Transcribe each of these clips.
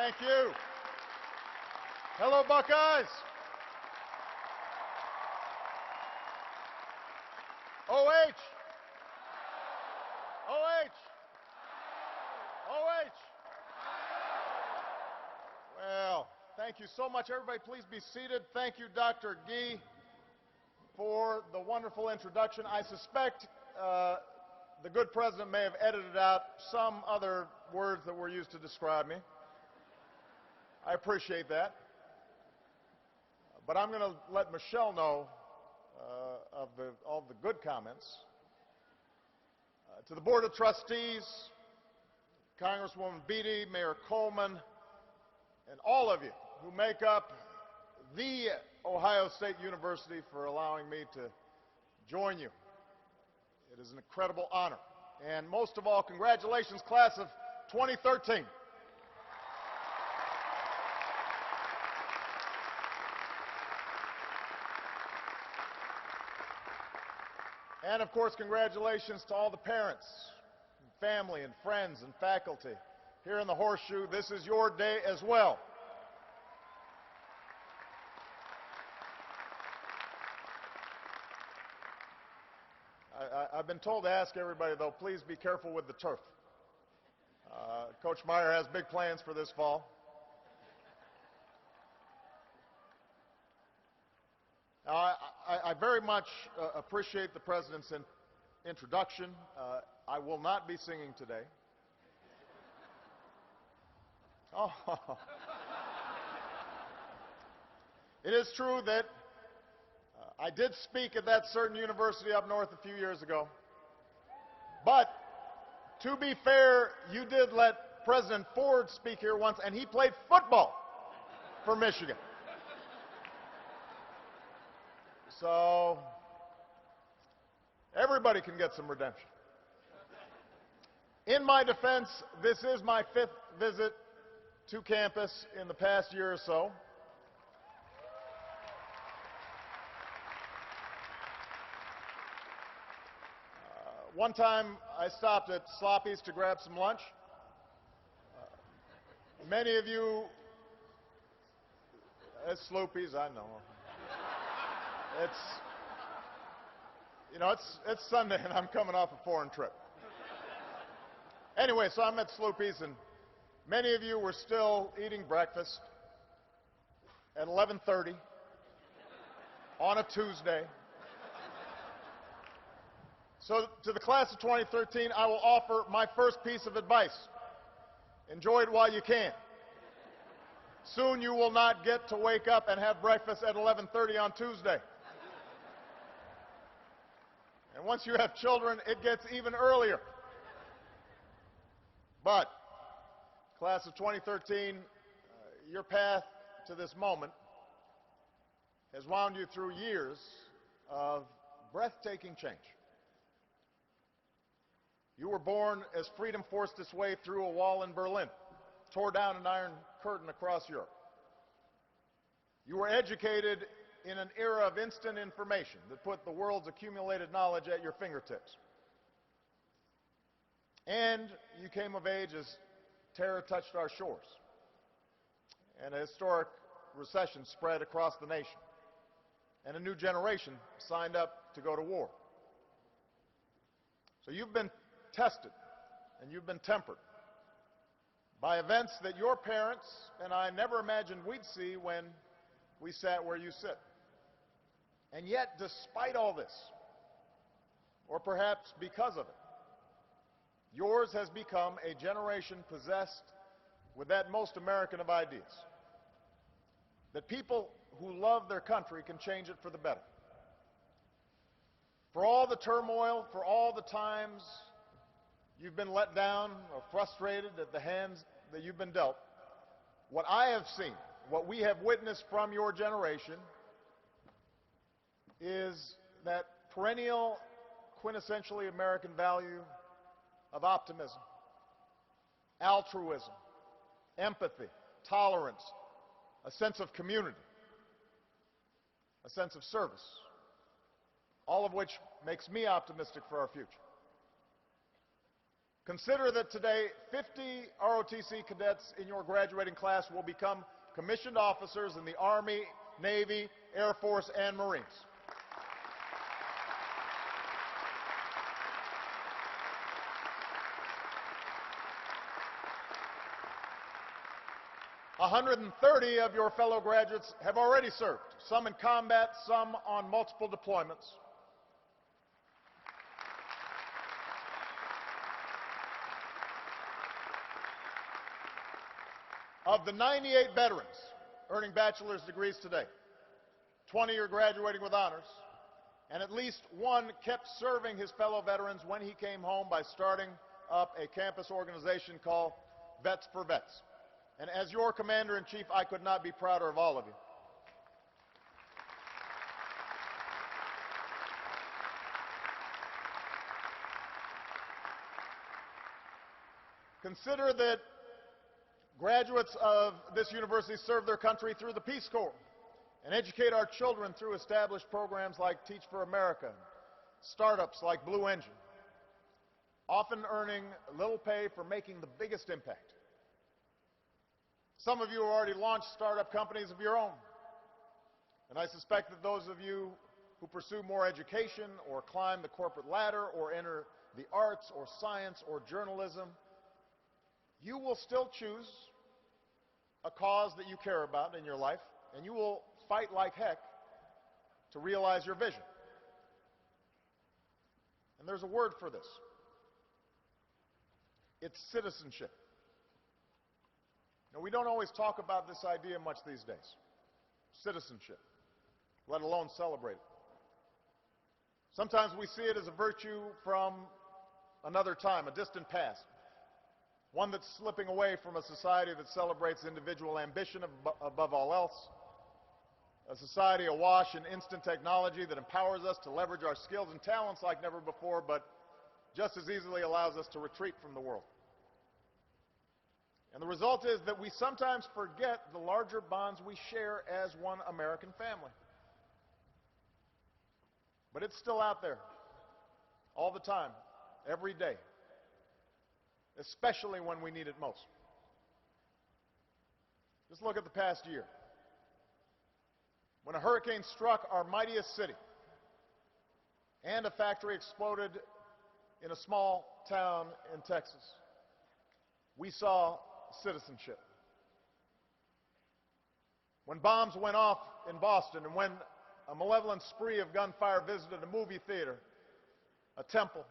Thank you. Hello, Buckeyes. OH. OH. OH. Well, thank you so much. Everybody, please be seated. Thank you, Dr. Gee, for the wonderful introduction. I suspect the good president may have edited out some other words that were used to describe me. I appreciate that. But I'm going to let Michelle know of all the good comments. To the Board of Trustees, Congresswoman Beatty, Mayor Coleman, and all of you who make up the Ohio State University for allowing me to join you. It is an incredible honor. And most of all, congratulations, class of 2013. And of course, congratulations to all the parents, family, and friends and faculty here in the Horseshoe. This is your day as well. I've been told to ask everybody, though, please be careful with the turf. Coach Meyer has big plans for this fall. I very much appreciate the President's introduction. I will not be singing today. Oh. It is true that I did speak at that certain university up north a few years ago. But to be fair, you did let President Ford speak here once, and he played football for Michigan. So everybody can get some redemption. In my defense, this is my 5th visit to campus in the past year or so. One time I stopped at Sloppy's to grab some lunch. Many of you, it's Sloopy's, I know. It's Sunday and I'm coming off a foreign trip. Anyway, so I'm at Sloopy's and many of you were still eating breakfast at 11:30 on a Tuesday. So to the class of 2013, I will offer my first piece of advice. Enjoy it while you can. Soon you will not get to wake up and have breakfast at 11:30 on Tuesday. And once you have children, it gets even earlier. But, class of 2013, your path to this moment has wound you through years of breathtaking change. You were born as freedom forced its way through a wall in Berlin, tore down an iron curtain across Europe. You were educated in an era of instant information that put the world's accumulated knowledge at your fingertips. And you came of age as terror touched our shores, and a historic recession spread across the nation, and a new generation signed up to go to war. So you've been tested, and you've been tempered by events that your parents and I never imagined we'd see when we sat where you sit. And yet, despite all this, or perhaps because of it, yours has become a generation possessed with that most American of ideas, that people who love their country can change it for the better. For all the turmoil, for all the times you've been let down or frustrated at the hands that you've been dealt, what I have seen, what we have witnessed from your generation, is that perennial, quintessentially American value of optimism, altruism, empathy, tolerance, a sense of community, a sense of service, all of which makes me optimistic for our future. Consider that today 50 ROTC cadets in your graduating class will become commissioned officers in the Army, Navy, Air Force, and Marines. "130 of your fellow graduates have already served, some in combat, some on multiple deployments. Of the 98 veterans earning bachelor's degrees today, 20 are graduating with honors, and at least one kept serving his fellow veterans when he came home by starting up a campus organization called Vets for Vets. And as your Commander-in-Chief, I could not be prouder of all of you. Consider that graduates of this university serve their country through the Peace Corps and educate our children through established programs like Teach for America, startups like Blue Engine, often earning little pay for making the biggest impact. Some of you have already launched startup companies of your own, and I suspect that those of you who pursue more education or climb the corporate ladder or enter the arts or science or journalism, you will still choose a cause that you care about in your life, and you will fight like heck to realize your vision. And there's a word for this. It's citizenship. Now, we don't always talk about this idea much these days. Citizenship, let alone celebrate it. Sometimes we see it as a virtue from another time, a distant past, one that's slipping away from a society that celebrates individual ambition above all else, a society awash in instant technology that empowers us to leverage our skills and talents like never before, but just as easily allows us to retreat from the world. And the result is that we sometimes forget the larger bonds we share as one American family. But it's still out there, all the time, every day, especially when we need it most. Just look at the past year. When a hurricane struck our mightiest city and a factory exploded in a small town in Texas, we saw citizenship. When bombs went off in Boston and when a malevolent spree of gunfire visited a movie theater, a temple,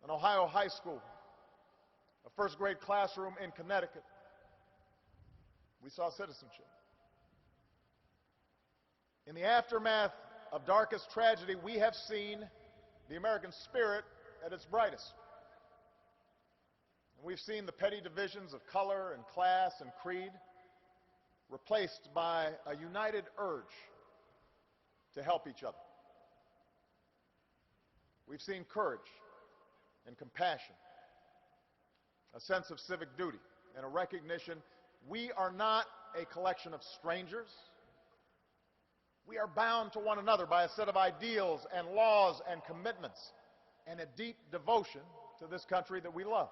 an Ohio high school, a first-grade classroom in Connecticut, we saw citizenship. In the aftermath of darkest tragedy, we have seen the American spirit at its brightest. And we've seen the petty divisions of color and class and creed replaced by a united urge to help each other. We've seen courage and compassion, a sense of civic duty, and a recognition we are not a collection of strangers. We are bound to one another by a set of ideals and laws and commitments and a deep devotion to this country that we love.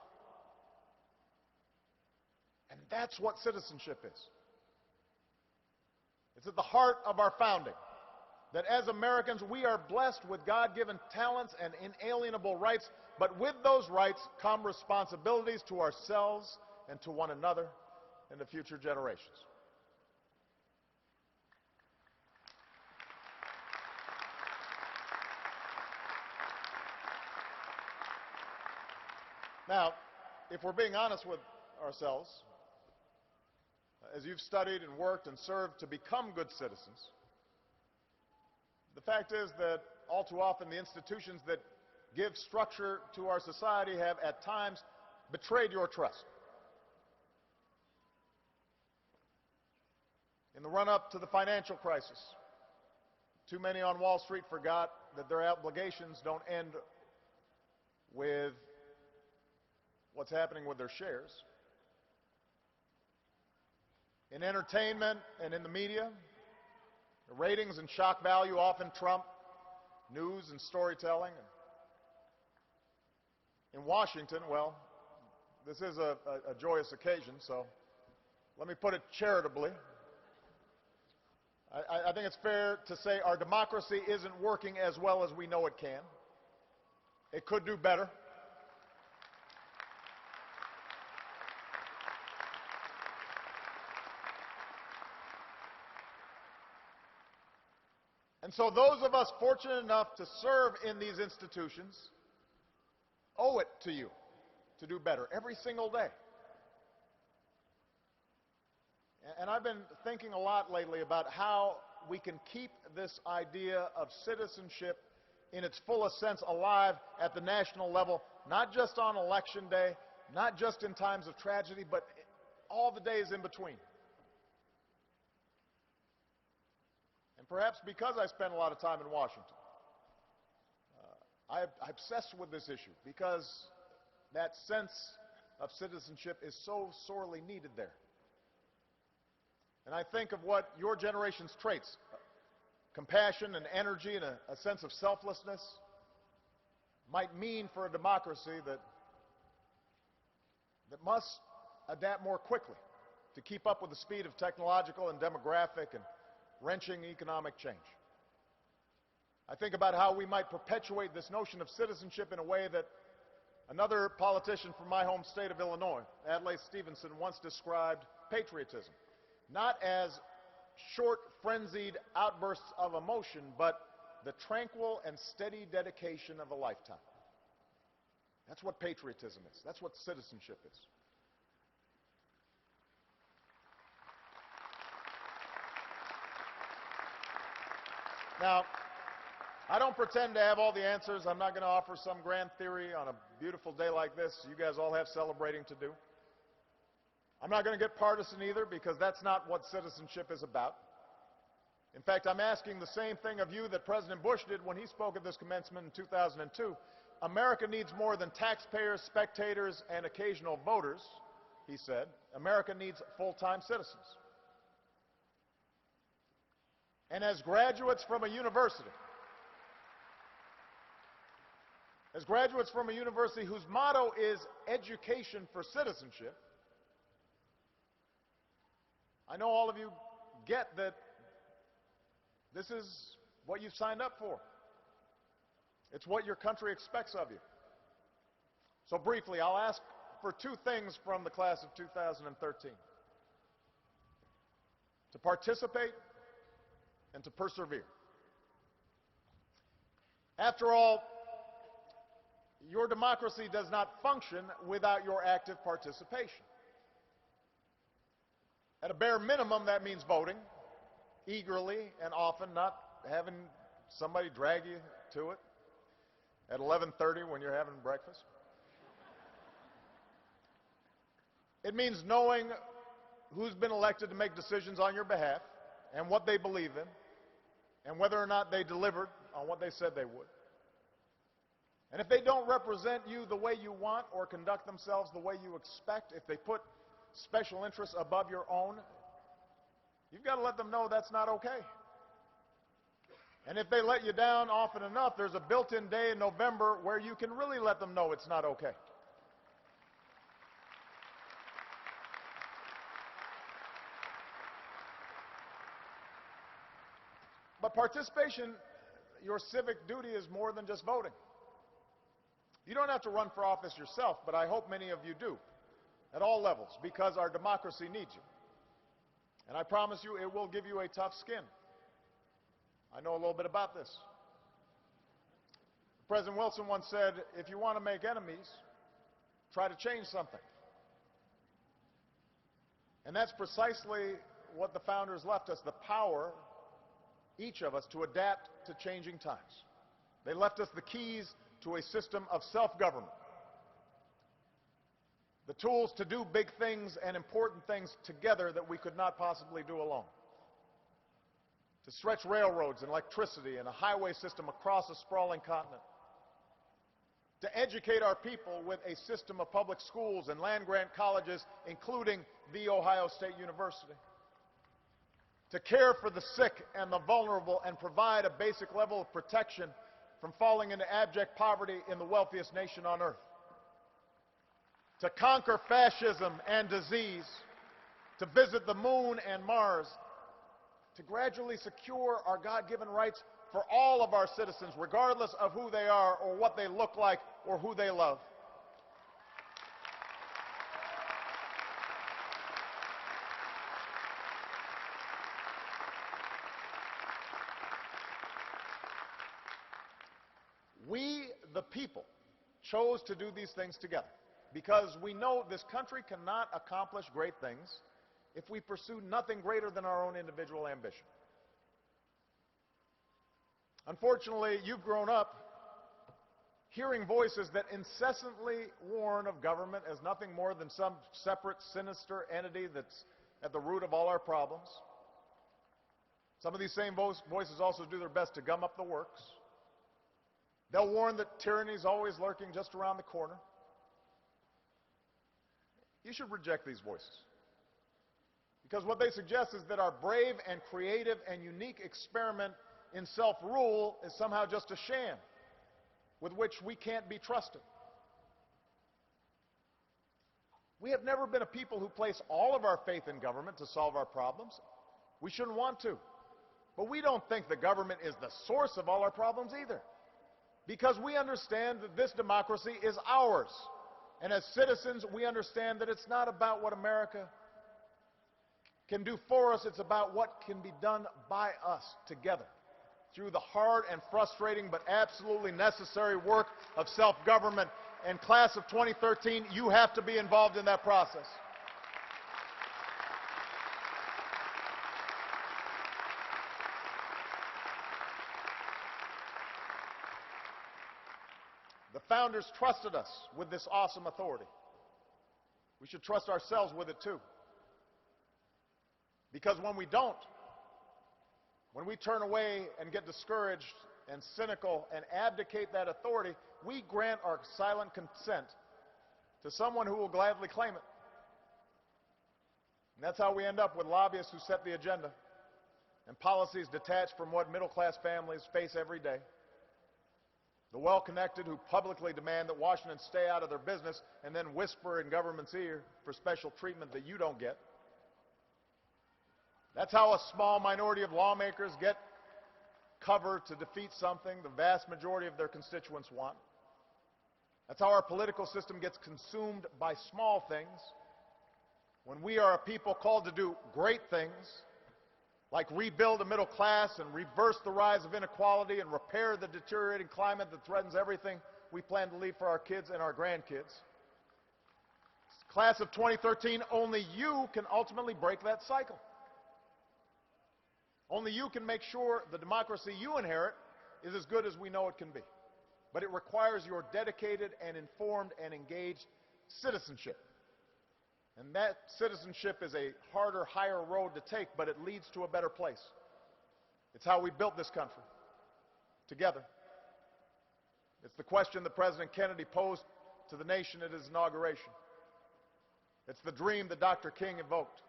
And that's what citizenship is. It's at the heart of our founding, that as Americans we are blessed with God-given talents and inalienable rights, but with those rights come responsibilities to ourselves and to one another and to future generations. Now, if we're being honest with ourselves, as you've studied and worked and served to become good citizens, the fact is that all too often the institutions that give structure to our society have at times betrayed your trust. In the run-up to the financial crisis, too many on Wall Street forgot that their obligations don't end with what's happening with their shares. In entertainment and in the media, the ratings and shock value often trump news and storytelling. In Washington, well, this is a joyous occasion, so let me put it charitably. I think it's fair to say our democracy isn't working as well as we know it can. It could do better. And so those of us fortunate enough to serve in these institutions owe it to you to do better every single day. And I've been thinking a lot lately about how we can keep this idea of citizenship in its fullest sense alive at the national level, not just on Election Day, not just in times of tragedy, but all the days in between. And perhaps because I spend a lot of time in Washington, I obsess with this issue because that sense of citizenship is so sorely needed there. And I think of what your generation's traits, compassion and energy and a sense of selflessness, might mean for a democracy that must adapt more quickly to keep up with the speed of technological and demographic and wrenching economic change. I think about how we might perpetuate this notion of citizenship in a way that another politician from my home state of Illinois, Adlai Stevenson, once described patriotism. Not as short, frenzied outbursts of emotion, but the tranquil and steady dedication of a lifetime. That's what patriotism is. That's what citizenship is. Now, I don't pretend to have all the answers. I'm not going to offer some grand theory on a beautiful day like this. You guys all have celebrating to do. I'm not going to get partisan either, because that's not what citizenship is about. In fact, I'm asking the same thing of you that President Bush did when he spoke at this commencement in 2002. America needs more than taxpayers, spectators, and occasional voters, he said. America needs full-time citizens. And as graduates from a university whose motto is education for citizenship, I know all of you get that this is what you've signed up for. It's what your country expects of you. So briefly, I'll ask for two things from the class of 2013: to participate and to persevere. After all, your democracy does not function without your active participation. At a bare minimum, that means voting eagerly and often, not having somebody drag you to it at 11:30 when you're having breakfast. It means knowing who's been elected to make decisions on your behalf and what they believe in and whether or not they delivered on what they said they would. And if they don't represent you the way you want or conduct themselves the way you expect, if they put special interests above your own, you've got to let them know that's not okay. And if they let you down often enough, there's a built-in day in November where you can really let them know it's not okay. But participation, your civic duty, is more than just voting. You don't have to run for office yourself, but I hope many of you do, at all levels, because our democracy needs you. And I promise you, it will give you a tough skin. I know a little bit about this. President Wilson once said, if you want to make enemies, try to change something. And that's precisely what the founders left us, the power, each of us, to adapt to changing times. They left us the keys to a system of self-government, the tools to do big things and important things together that we could not possibly do alone, to stretch railroads and electricity and a highway system across a sprawling continent, to educate our people with a system of public schools and land-grant colleges, including The Ohio State University, to care for the sick and the vulnerable and provide a basic level of protection from falling into abject poverty in the wealthiest nation on earth, to conquer fascism and disease, to visit the moon and Mars, to gradually secure our God-given rights for all of our citizens, regardless of who they are or what they look like or who they love. We, the people, chose to do these things together because we know this country cannot accomplish great things if we pursue nothing greater than our own individual ambition. Unfortunately, you've grown up hearing voices that incessantly warn of government as nothing more than some separate, sinister entity that's at the root of all our problems. Some of these same voices also do their best to gum up the works. They'll warn that tyranny is always lurking just around the corner. You should reject these voices, because what they suggest is that our brave and creative and unique experiment in self-rule is somehow just a sham with which we can't be trusted. We have never been a people who place all of our faith in government to solve our problems. We shouldn't want to. But we don't think the government is the source of all our problems either, because we understand that this democracy is ours. And as citizens, we understand that it's not about what America can do for us, it's about what can be done by us together through the hard and frustrating but absolutely necessary work of self-government. And class of 2013, you have to be involved in that process. The founders trusted us with this awesome authority. We should trust ourselves with it too. Because when we don't, when we turn away and get discouraged and cynical and abdicate that authority, we grant our silent consent to someone who will gladly claim it. And that's how we end up with lobbyists who set the agenda and policies detached from what middle-class families face every day. The well-connected who publicly demand that Washington stay out of their business and then whisper in government's ear for special treatment that you don't get. That's how a small minority of lawmakers get cover to defeat something the vast majority of their constituents want. That's how our political system gets consumed by small things, when we are a people called to do great things, like rebuild a middle class and reverse the rise of inequality and repair the deteriorating climate that threatens everything we plan to leave for our kids and our grandkids. Class of 2013, only you can ultimately break that cycle. Only you can make sure the democracy you inherit is as good as we know it can be. But it requires your dedicated and informed and engaged citizenship. And that citizenship is a harder, higher road to take, but it leads to a better place. It's how we built this country, together. It's the question that President Kennedy posed to the nation at his inauguration. It's the dream that Dr. King evoked.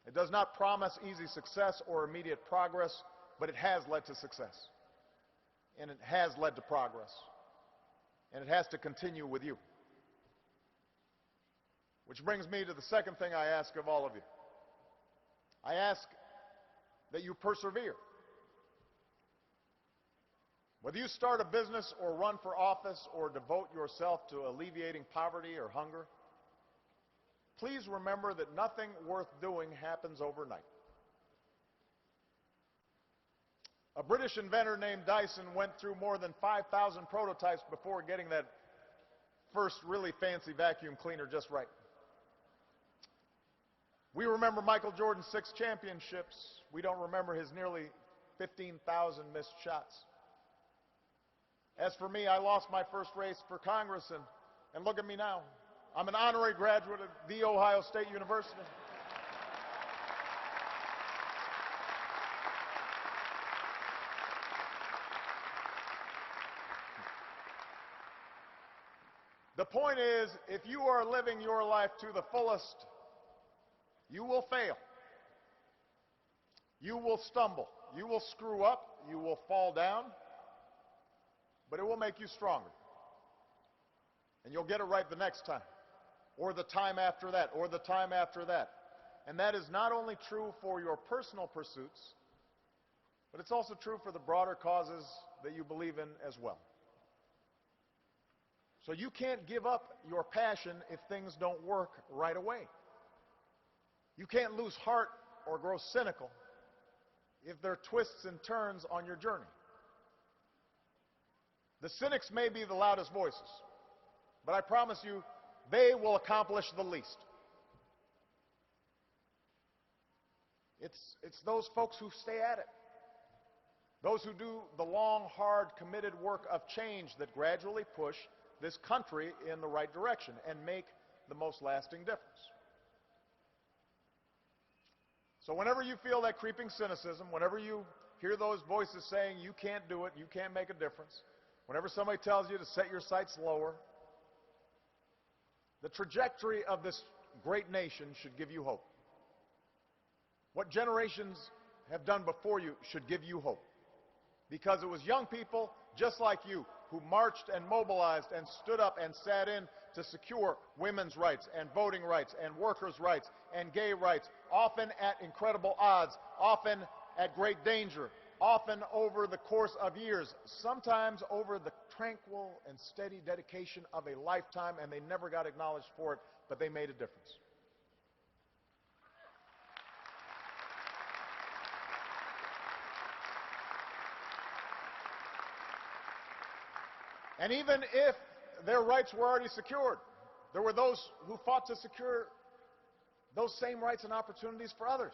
It does not promise easy success or immediate progress, but it has led to success. And it has led to progress. And it has to continue with you. Which brings me to the second thing I ask of all of you. I ask that you persevere. Whether you start a business or run for office or devote yourself to alleviating poverty or hunger, please remember that nothing worth doing happens overnight. A British inventor named Dyson went through more than 5,000 prototypes before getting that first really fancy vacuum cleaner just right. We remember Michael Jordan's 6 championships. We don't remember his nearly 15,000 missed shots. As for me, I lost my first race for Congress, and look at me now. I'm an honorary graduate of The Ohio State University. The point is, if you are living your life to the fullest, you will fail. You will stumble. You will screw up. You will fall down. But it will make you stronger. And you'll get it right the next time, or the time after that, or the time after that. And that is not only true for your personal pursuits, but it's also true for the broader causes that you believe in as well. So you can't give up your passion if things don't work right away. You can't lose heart or grow cynical if there are twists and turns on your journey. The cynics may be the loudest voices, but I promise you, they will accomplish the least. It's those folks who stay at it. Those who do the long, hard, committed work of change that gradually push this country in the right direction and make the most lasting difference. So whenever you feel that creeping cynicism, whenever you hear those voices saying you can't do it, you can't make a difference, whenever somebody tells you to set your sights lower, the trajectory of this great nation should give you hope. What generations have done before you should give you hope. Because it was young people just like you who marched and mobilized and stood up and sat in to secure women's rights and voting rights and workers' rights and gay rights, often at incredible odds, often at great danger, often over the course of years, sometimes over the tranquil and steady dedication of a lifetime, and they never got acknowledged for it, but they made a difference. And even if their rights were already secured, there were those who fought to secure those same rights and opportunities for others.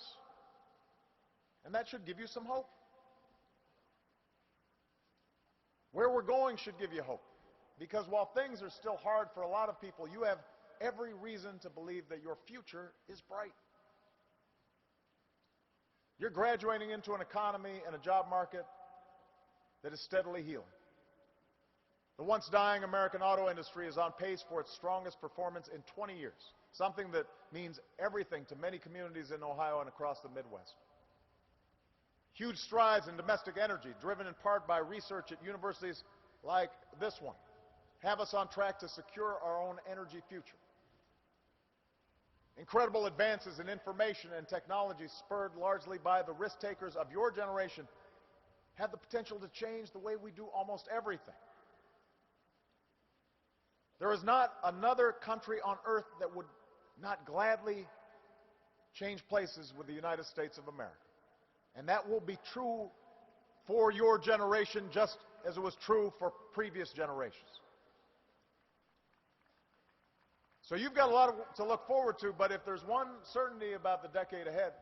And that should give you some hope. Where we're going should give you hope. Because while things are still hard for a lot of people, you have every reason to believe that your future is bright. You're graduating into an economy and a job market that is steadily healing. The once dying American auto industry is on pace for its strongest performance in 20 years, something that means everything to many communities in Ohio and across the Midwest. Huge strides in domestic energy, driven in part by research at universities like this one, have us on track to secure our own energy future. Incredible advances in information and technology, spurred largely by the risk takers of your generation, have the potential to change the way we do almost everything. There is not another country on earth that would not gladly change places with the United States of America. And that will be true for your generation just as it was true for previous generations. So you've got a lot to look forward to, but if there's one certainty about the decade ahead,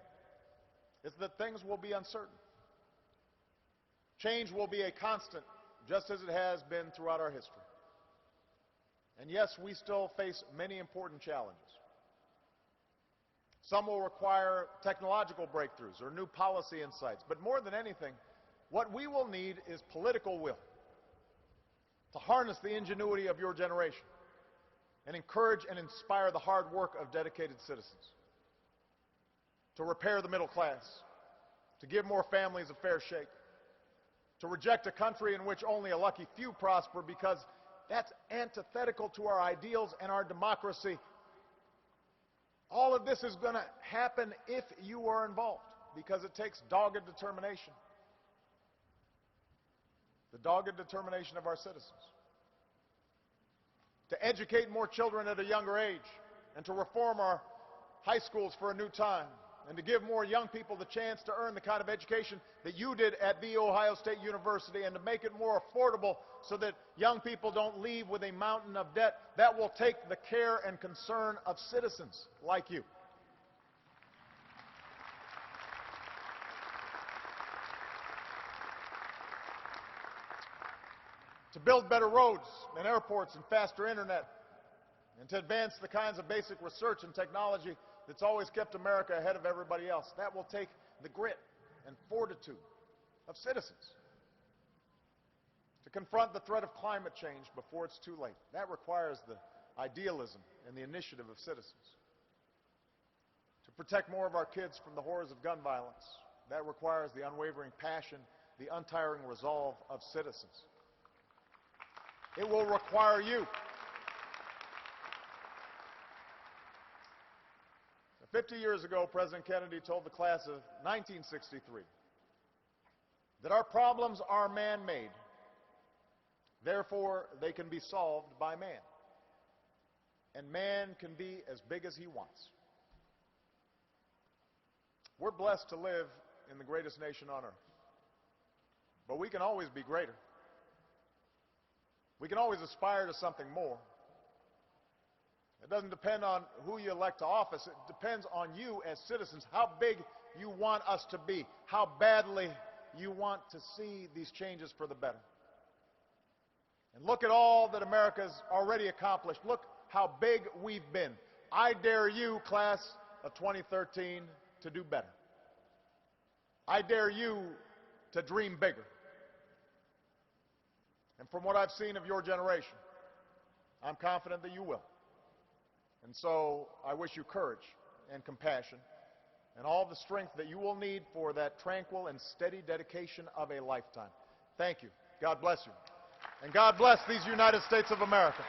it's that things will be uncertain. Change will be a constant, just as it has been throughout our history. And yes, we still face many important challenges. Some will require technological breakthroughs or new policy insights. But more than anything, what we will need is political will to harness the ingenuity of your generation and encourage and inspire the hard work of dedicated citizens, to repair the middle class, to give more families a fair shake, to reject a country in which only a lucky few prosper because that's antithetical to our ideals and our democracy. All of this is going to happen if you are involved, because it takes dogged determination. The dogged determination of our citizens. To educate more children at a younger age, and to reform our high schools for a new time, and to give more young people the chance to earn the kind of education that you did at The Ohio State University, and to make it more affordable so that young people don't leave with a mountain of debt. That will take the care and concern of citizens like you. To build better roads and airports and faster internet, and to advance the kinds of basic research and technology that's always kept America ahead of everybody else. That will take the grit and fortitude of citizens. To confront the threat of climate change before it's too late. That requires the idealism and the initiative of citizens. To protect more of our kids from the horrors of gun violence. That requires the unwavering passion, the untiring resolve of citizens. It will require you 50 years ago, President Kennedy told the class of 1963 that our problems are man-made. Therefore, they can be solved by man. And man can be as big as he wants. We're blessed to live in the greatest nation on earth. But we can always be greater. We can always aspire to something more. It doesn't depend on who you elect to office. It depends on you as citizens, how big you want us to be, how badly you want to see these changes for the better. And look at all that America's already accomplished. Look how big we've been. I dare you, class of 2013, to do better. I dare you to dream bigger. And from what I've seen of your generation, I'm confident that you will. And so I wish you courage and compassion and all the strength that you will need for that tranquil and steady dedication of a lifetime. Thank you. God bless you. And God bless these United States of America.